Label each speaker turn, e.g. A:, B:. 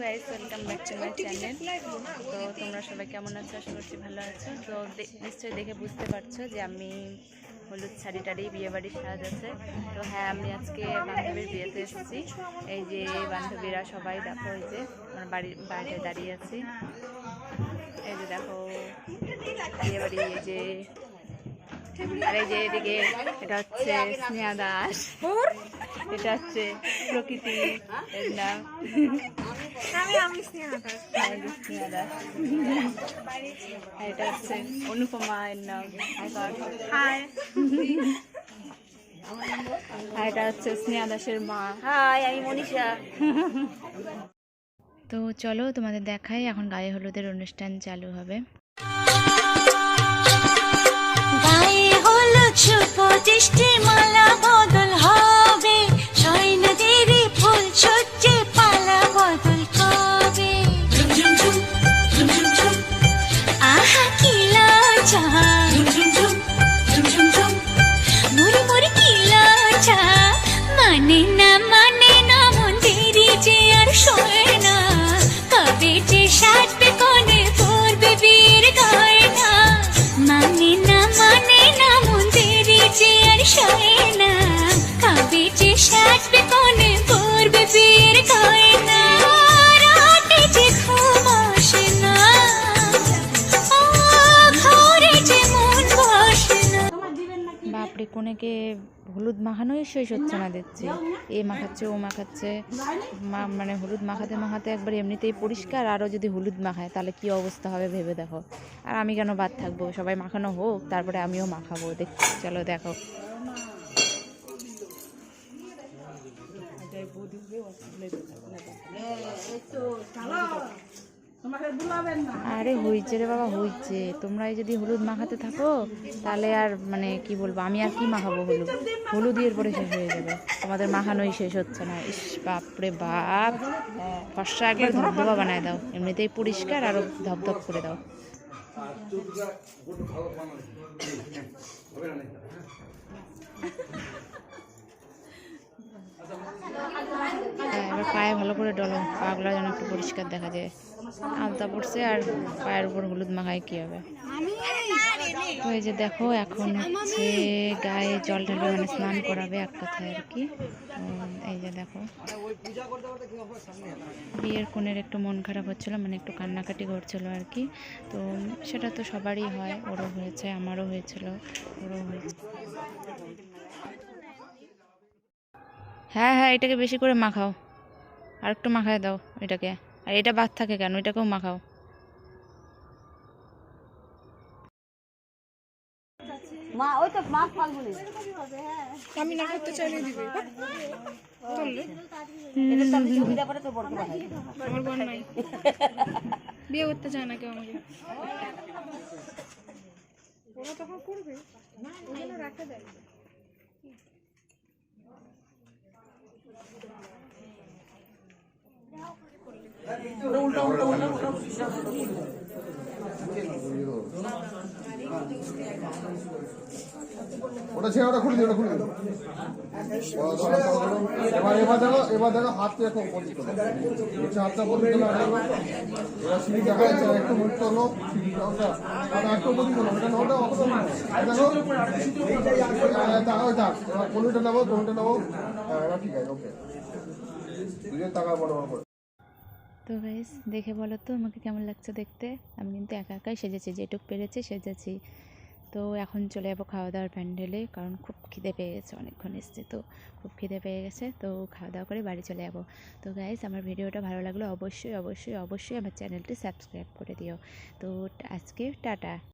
A: Guys, welcome back to my channel. তো তোমরা সবাই কেমন আছো? আশা করছি ভালো আছো। তো নিশ্চয়ই দেখে বুঝতে পারছো যে আমি হলুদ শাড়ি টাড়ি বিয়ে বাড়ির সাজ আছে। তো হ্যাঁ, আমি আজকে বান্ধবীর বিয়েতে এসেছি। এই যে বান্ধবীরা সবাই দেখো, এই যে আমার বাড়ির বাইরে দাঁড়িয়ে আছি। এই যে দেখো বিয়ে বাড়ি, এই যে আর এই যে এদিকে এটা হচ্ছে স্নেহা দাস, এটা হচ্ছে প্রকৃতি, এর নাম স্নেহা দাস, এটা হচ্ছে অনুপমা, এর নাম এটা হচ্ছে স্নেহা দাসের মা। হাই, আমি মনীষা। তো চলো তোমাদের দেখাই, এখন গায়ে হলুদের অনুষ্ঠান চালু হবে। মালা বদল হবে, সৈন্যদেরই ফুল ছুটছে, পালা বদল কবে। আহা কি লজ্জা, মুড়ি মুড়ি কি লজ্জা, মানে না মন্দিরে যে আর শোয় না, কবে যে সাজবে কোণে পড়বে বীর গয়না, মানে না মন্দিরে যে আর শোয় না, কবে যে সাজবে কোণে পড়বে বীর গয়না, রাতে যে ঘুম আসে না, ঘরে যে মন বসে না। বাপরে, কোনেকে হলুদ মাখানোই শেষ হচ্ছে না দেখছি। এ মাখাচ্ছে, ও মাখাচ্ছে, মানে হলুদ মাখাতে মাখাতে একবার এমনিতেই পরিষ্কার, আরও যদি হলুদ মাখায় তাহলে কি অবস্থা হবে ভেবে দেখো। আর আমি কেন বাদ থাকবো? সবাই মাখানো হোক, তারপরে আমিও মাখাবো। চলো দেখো। আরে হইছে রে বাবা, হইছে। তোমরাই যদি হলুদ মাখাতে থাকো তাহলে আর মানে কি বলবো, আমি আর কি মাখাবো? হলুদের পরে শেষ হয়ে যাবে, তোমাদের মাখানোই শেষ হচ্ছে না। ইস বাপরে বাপ, ফর্সা একবার ধবধবা বানায় দাও, এমনিতেই পরিষ্কার, আরো ধপধপ করে দাও। এবার পায়ে ভালো করে ডলো, পাগুলা যেন একটু পরিষ্কার দেখা যায়। আলতা পড়ছে আর পায়ের উপর হলুদ মাখায় কি হবে? তো এই যে দেখো, এখন হচ্ছে গায়ে জল ঢালবে, মানে স্নান করাবে এক কথায় আর কি। এই যে দেখো, বিয়ের কোণের একটু মন খারাপ হচ্ছিল, মানে একটু কান্নাকাটি করছিল আর কি। তো সেটা তো সবারই হয়, ওরও হয়েছে, আমারও হয়েছিল, ওরও হয়েছে। হ্যাঁ হ্যাঁ, এটাকে বেশি করে মাখাও, আর একটু মাখায় দাও এটাকে। আর এটা বাদ থাকে কেন? এটাকেও মাখাও।
B: মা ওই তো মা ফল বলে
C: আমি না করতে চাইলে দিবে তুললে
B: এটা তো আমি সুবিধা করে তো বড় ভাই
C: আমার বোন নাই, বিয়ে করতে চায় না কেউ আমাকে। ওরা তখন করবে না, ওগুলো রাখতে দেয়।
B: উল্টা উল্টা উল্টা উল্টা
D: ওটা ছেড়ে, ওটা খুলে দিও, ওটা খুলে দিও। এবার দেখো হাতটা এখন পর্যন্ত নিচে হাতটা পর্যন্ত এবার সিঁড়ি দেখা যাচ্ছে, একটু মুক্ত হলো ওটা একটু পর্যন্ত ওটা ওটা দেখো ওই থাক। এবার কোনটা নেবো, কোনটা নেবো? এবার ঠিক আছে, ওকে। দুজন টাকা বড় করে।
A: তো গাইস, দেখে বলো তো আমাকে কেমন লাগছে দেখতে। আমি কিন্তু একা একাই সেজেছি, যেটুক পেরেছি সেজেছি। তো এখন চলে যাবো খাওয়া দাওয়ার প্যান্ডেলে, কারণ খুব খিদে পেয়ে গেছে, অনেকক্ষণ এসছে তো খুব খিদে পেয়ে গেছে। তো খাওয়া দাওয়া করে বাড়ি চলে যাবো। তো গাইস, আমার ভিডিওটা ভালো লাগলো অবশ্যই অবশ্যই অবশ্যই আমার চ্যানেলটি সাবস্ক্রাইব করে দিও। তো আজকে টাটা।